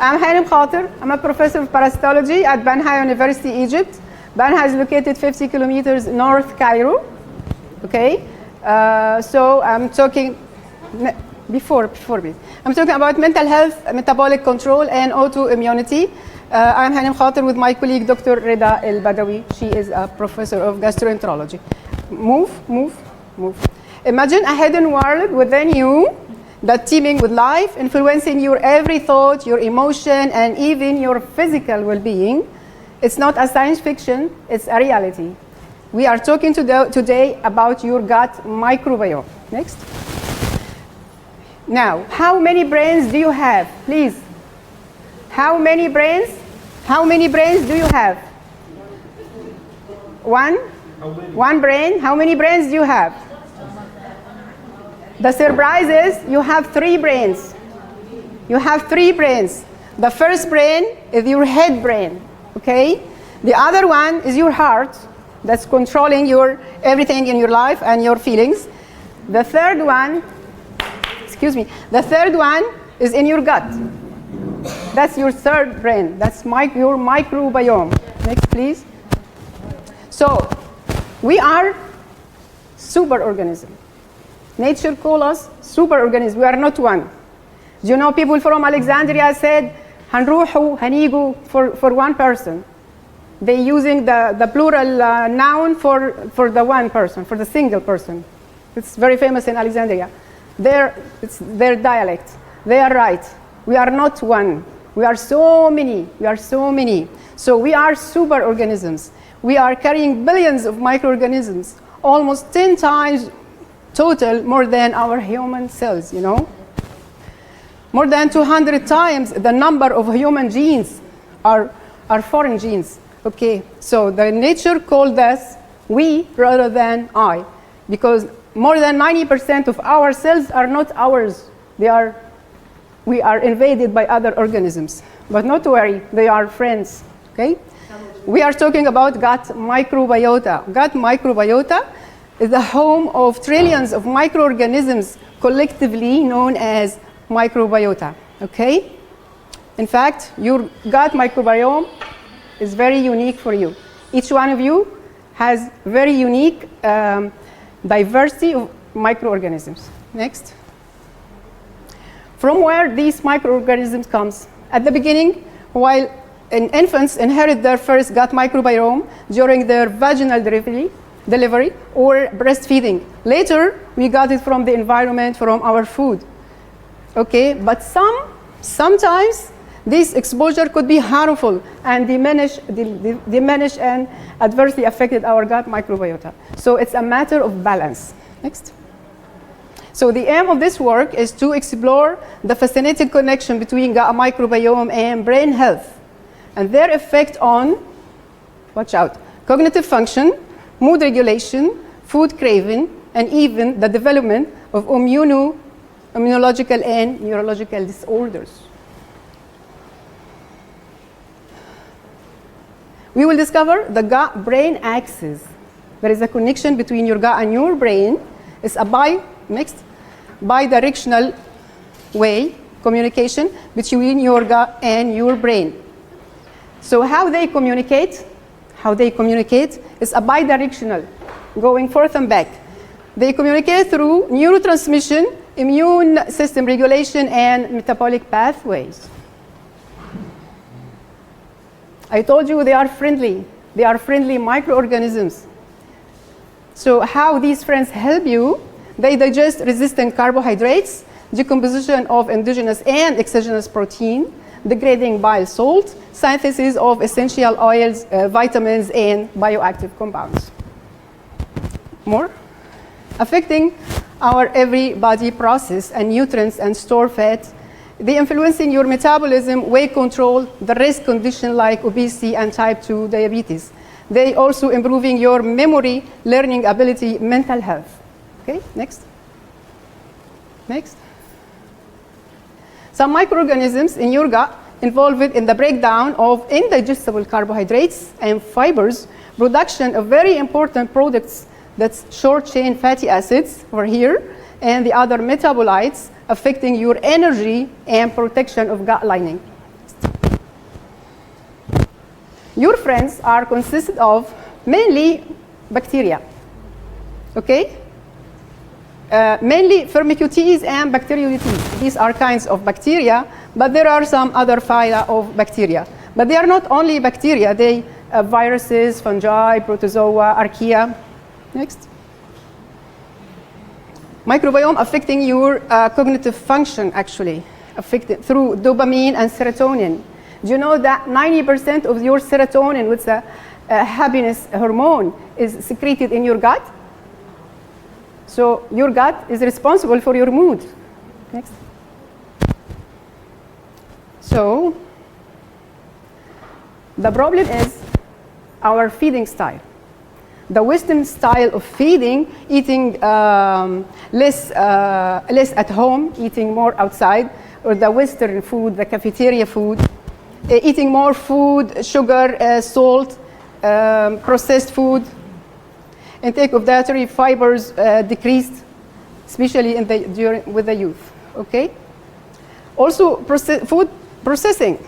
I'm Hanem Khater. I'm a professor of parasitology at Banha University, Egypt. Banha is located 50 kilometers north Cairo. Okay, so I'm talking before me. I'm talking about mental health, metabolic control, and autoimmunity. I'm Hanem Khater with my colleague Dr. Reda El Badawi. She is a professor of gastroenterology. Move. Imagine a hidden world within you that's teeming with life, influencing your every thought, your emotion, and even your physical well-being. It's not a science fiction, it's a reality. We are talking today about your gut microbiome. Next. Now, how many brains do you have? Please. How many brains? How many brains do you have? One? One brain. How many brains do you have? The surprise is you have 3 brains. You have 3 brains. The first brain is your head brain, okay? The other one is your heart that's controlling your everything in your life and your feelings. The third one, the third one is in your gut. That's your third brain. That's your microbiome. Next, please. So, we are superorganisms. Nature calls us superorganisms. We are not one. Do you know people from Alexandria said, هنروحوا هنيجوا for one person. They using the plural noun for the one person, for the single person. It's very famous in Alexandria. It's their dialect. They are right. We are not one. We are so many. We are so many. So we are superorganisms. We are carrying billions of microorganisms, almost 10 times total more than our human cells, you know. More than 200 times the number of human genes are foreign genes. Okay, so the nature called us we rather than I, because more than 90% of our cells are not ours. We are invaded by other organisms. But not to worry, they are friends. Okay? We are talking about gut microbiota. Gut microbiota is the home of trillions of microorganisms collectively known as microbiota. Okay? In fact, your gut microbiome is very unique for you. Each one of you has very unique diversity of microorganisms. Next. From where these microorganisms comes? At the beginning, while infants inherit their first gut microbiome during their vaginal delivery or breastfeeding. Later, we got it from the environment, from our food. Okay, but sometimes this exposure could be harmful and diminish and adversely affected our gut microbiota. So it's a matter of balance. Next. So the aim of this work is to explore the fascinating connection between gut microbiome and brain health and their effect on, watch out, cognitive function, mood regulation, food craving, and even the development of immunological and neurological disorders. We will discover the gut-brain axis. There is a connection between your gut and your brain. It's a bidirectional way communication between your gut and your brain. So how they communicate is a bidirectional, going forth and back. They communicate through neurotransmission, immune system regulation, and metabolic pathways. I told you they are friendly. They are friendly microorganisms. So how these friends help you? They digest resistant carbohydrates, decomposition of endogenous and exogenous protein, degrading bile salt, synthesis of essential oils, vitamins, and bioactive compounds. More? Affecting our every body process and nutrients and store fat, they influencing your metabolism, weight control, the risk condition like obesity and type 2 diabetes. They also improving your memory, learning ability, mental health. Okay, next. Next. Some microorganisms in your gut involved in the breakdown of indigestible carbohydrates and fibers, production of very important products, that's short-chain fatty acids over here, and the other metabolites affecting your energy and protection of gut lining. your friends are consisted of mainly bacteria, okay? Mainly Firmicutes and Bacteroidetes. These are kinds of bacteria, but there are some other phyla of bacteria. But they are not only bacteria, they viruses, fungi, protozoa, archaea. Next. Microbiome affecting your cognitive function, actually, affected through dopamine and serotonin. Do you know that 90% of your serotonin, which is a happiness hormone, is secreted in your gut? So your gut is responsible for your mood. Next. So the problem is our feeding style. The Western style of feeding, eating less at home, eating more outside, or the Western food, the cafeteria food, eating more food, sugar, salt, processed food, intake of dietary fibers decreased, especially with the youth. Okay. Also, food processing.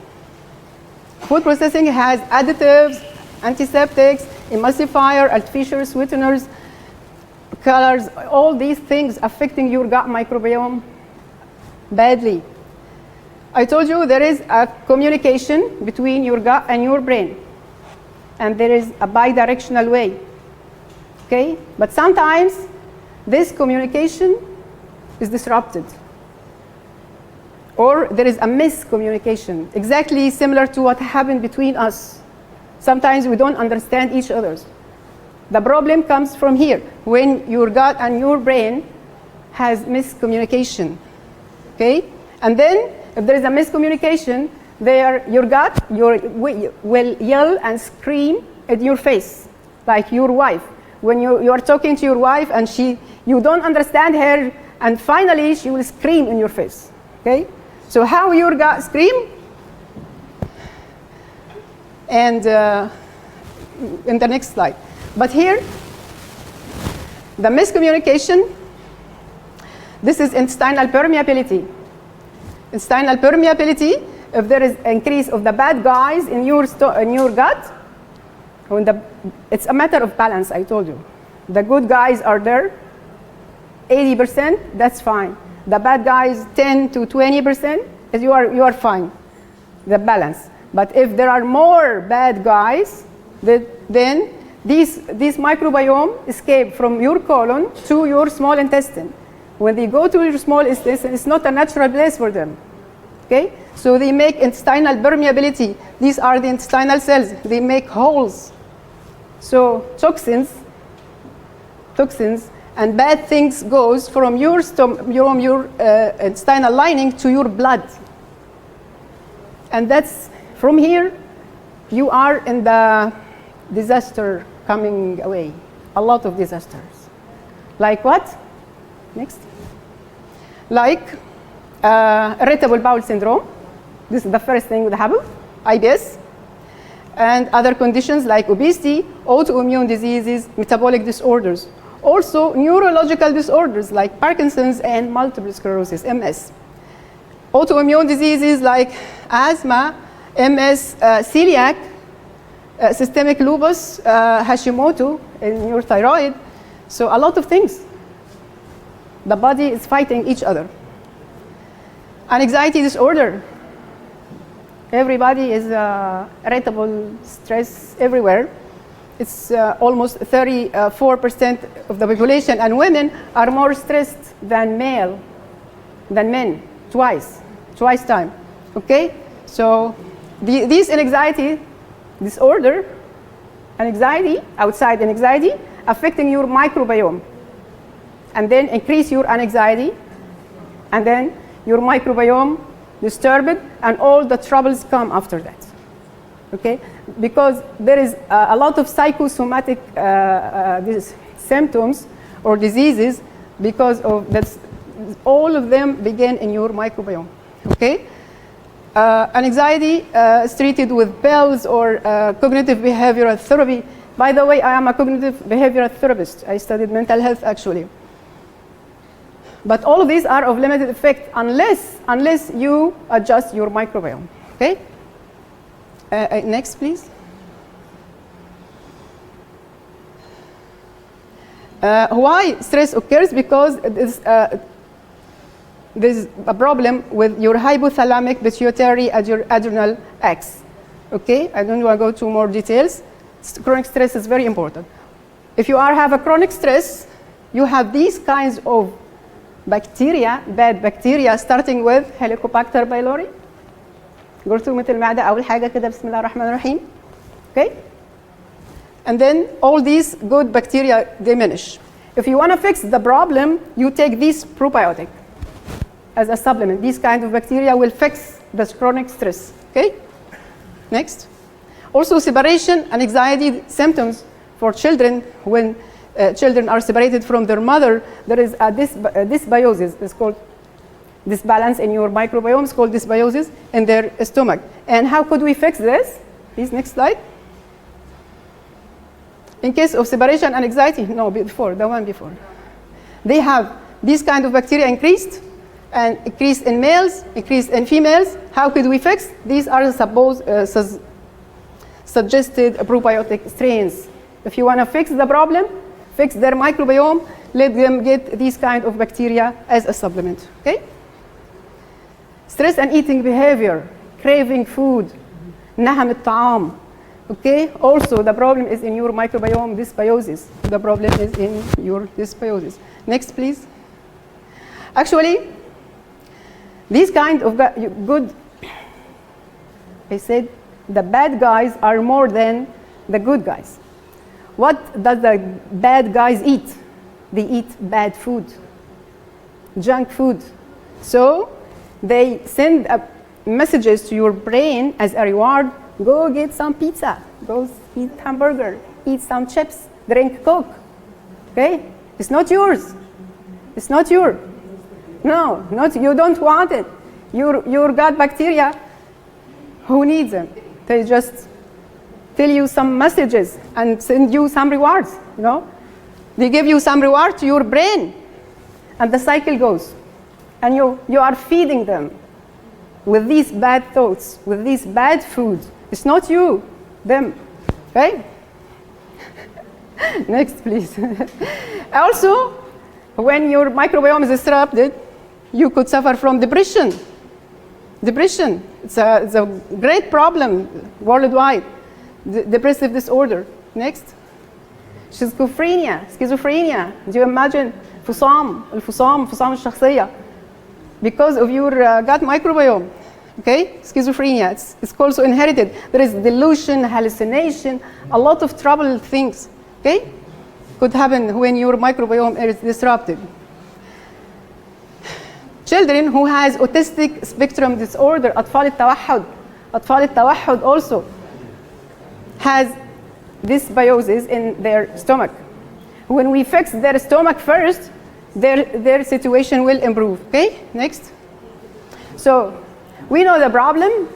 Food processing has additives, antiseptics, emulsifier, artificial sweeteners, colors, all these things affecting your gut microbiome badly. I told you there is a communication between your gut and your brain, and there is a bidirectional way. Okay? But sometimes this communication is disrupted, or there is a miscommunication, exactly similar to what happened between us. Sometimes we don't understand each other. The problem comes from here, when your gut and your brain has miscommunication. Okay? And then, if there is a miscommunication, your gut will yell and scream at your face, like your wife. When you are talking to your wife and you don't understand her, and finally she will scream in your face. Okay? So how your gut scream? And in the next slide. But here, the miscommunication, this is intestinal permeability. Intestinal permeability, if there is increase of the bad guys in your gut, it's a matter of balance, I told you. The good guys are there, 80%, that's fine. The bad guys, 10 to 20%, you are fine, the balance. But if there are more bad guys, then these microbiome escape from your colon to your small intestine. When they go to your small intestine, it's not a natural place for them. Okay? So they make intestinal permeability. These are the intestinal cells. They make holes. So toxins and bad things goes from your intestinal lining to your blood. And that's from here, you are in the disaster coming away. A lot of disasters. Like what? Next. Like irritable bowel syndrome. This is the first thing that happens. IBS. And other conditions like obesity, autoimmune diseases, metabolic disorders. Also, neurological disorders like Parkinson's and multiple sclerosis, MS. Autoimmune diseases like asthma, MS, celiac, systemic lupus, Hashimoto in your thyroid. So a lot of things. The body is fighting each other. An anxiety disorder. Everybody is irritable, stress everywhere. It's almost 34% of the population, and women are more stressed than men, twice time. Okay? So these anxiety disorder, anxiety, outside anxiety, affecting your microbiome, and then increase your anxiety, and then your microbiome disturbed, and all the troubles come after that. Okay? Because there is a lot of psychosomatic these symptoms or diseases because of that. All of them begin in your microbiome. Okay? Anxiety is treated with pills or cognitive behavioral therapy. By the way, I am a cognitive behavioral therapist. I studied mental health actually. But all of these are of limited effect unless you adjust your microbiome. Okay? Next, please. Why stress occurs? Because there's a problem with your hypothalamic pituitary adrenal axis. Okay, I don't want to go to more details. Chronic stress is very important. If you have a chronic stress, you have these kinds of bacteria, bad bacteria, starting with Helicobacter pylori. جرثومة المعدة أول حاجة كده بسم الله الرحمن الرحيم. Okay? And then all these good bacteria diminish. If you want to fix the problem, you take this probiotic as a supplement. These kind of bacteria will fix the chronic stress. Okay? Next. Also, separation and anxiety symptoms for children. When children are separated from their mother, there is a dysbiosis. It's called disbalance in your microbiome. It's called dysbiosis in their stomach. And how could we fix this? Please, next slide. In case of separation and anxiety, no, before, the one before. They have these kind of bacteria increased, and increased in males, increased in females. How could we fix? These are suggested probiotic strains. If you want to fix the problem, fix their microbiome, let them get these kind of bacteria as a supplement. Okay? Stress and eating behavior, craving food, نهم الطعام. Okay? Also, the problem is in your microbiome dysbiosis. The problem is in your dysbiosis. Next, please. Actually, these kind of good, I said, the bad guys are more than the good guys. What does the bad guys eat? They eat bad food, junk food. So they send messages to your brain as a reward. Go get some pizza, go eat hamburger, eat some chips, drink Coke. Okay? It's not yours. It's not yours. No, not you don't want it. Your gut bacteria, who needs them? They just tell you some messages and send you some rewards, you know? They give you some reward to your brain, and the cycle goes. And you are feeding them with these bad thoughts, with these bad food. It's not you, them, okay? Next, please. Also, when your microbiome is disrupted, you could suffer from depression. Depression, it's a great problem worldwide. Depressive disorder. Next. Schizophrenia. Do you imagine فصام الشخصية because of your gut microbiome? Okay, schizophrenia, it's also inherited. There is delusion, hallucination, a lot of trouble things. Okay, could happen when your microbiome is disrupted. Children who has autistic spectrum disorder, أطفال التوحد also has dysbiosis in their stomach. When we fix their stomach first, their situation will improve. Okay, next. So we know the problem.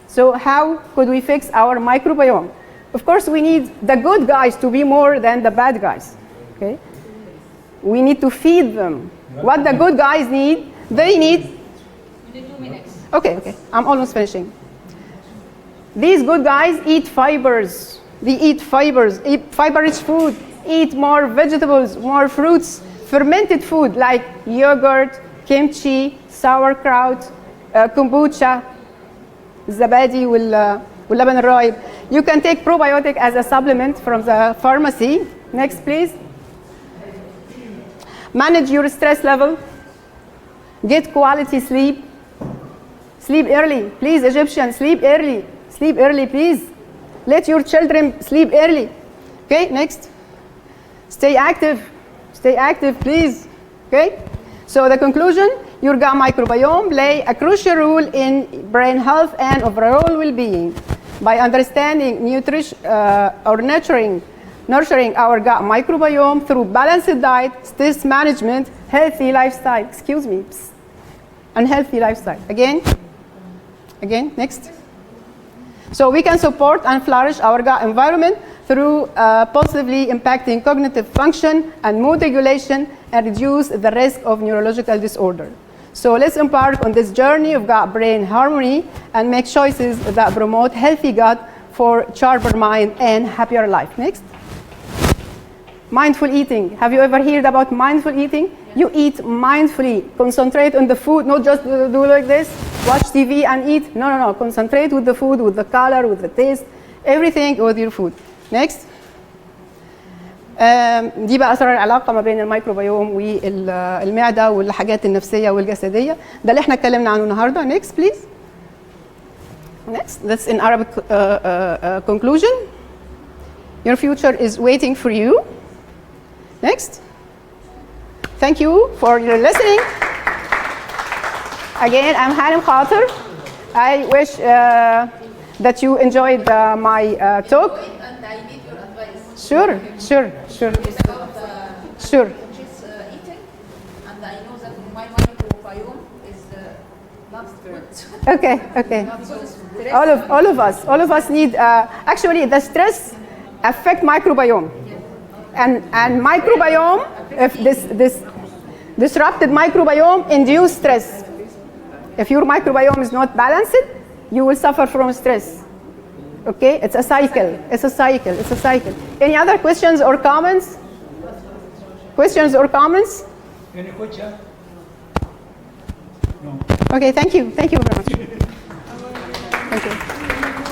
So how could we fix our microbiome? Of course, we need the good guys to be more than the bad guys. Okay, we need to feed them. What the good guys need, they need. 2 minutes. Okay, I'm almost finishing. These good guys eat fibers. They eat fibers, eat fiber-rich food, eat more vegetables, more fruits, fermented food like yogurt, kimchi, sauerkraut, kombucha, zabadi واللبن الرايب. You can take probiotic as a supplement from the pharmacy. Next, please. Manage your stress level. Get quality sleep. Sleep early. Please, Egyptians, sleep early. Sleep early, please. Let your children sleep early. Okay, next. Stay active. Stay active, please. Okay? So the conclusion, your gut microbiome play a crucial role in brain health and overall well-being. By understanding nutrition or nurturing our gut microbiome through balanced diet, stress management, healthy lifestyle. Excuse me. Psst. Unhealthy lifestyle. Again, next. So we can support and flourish our gut environment through positively impacting cognitive function and mood regulation and reduce the risk of neurological disorder. So let's embark on this journey of gut-brain harmony and make choices that promote healthy gut for sharper mind and happier life. Next. Mindful eating. Have you ever heard about mindful eating? You eat mindfully. Concentrate on the food, not just do like this, watch TV and eat. No, no, no. Concentrate with the food, with the color, with the taste, everything with your food. Next. دي بقى أسرار العلاقة ما بين الميكروبيوم والمعدة والحاجات النفسية والجسدية. ده اللي احنا اتكلمنا عنه النهارده. Next, please. Next. That's in Arabic conclusion. Your future is waiting for you. Next. Thank you for your listening. Again, I'm Hanem Khater. I wish that you enjoyed my talk. And I need your advice. Sure. It's about Sure. conscious eating, and I know that my microbiome is not good. Okay. All of us need. Actually, the stress affect microbiome, and microbiome. If this disrupted microbiome induce stress. If your microbiome is not balanced, you will suffer from stress. Okay, it's a cycle. Any other questions or comments? Any question? No. Okay, thank you very much. Thank you.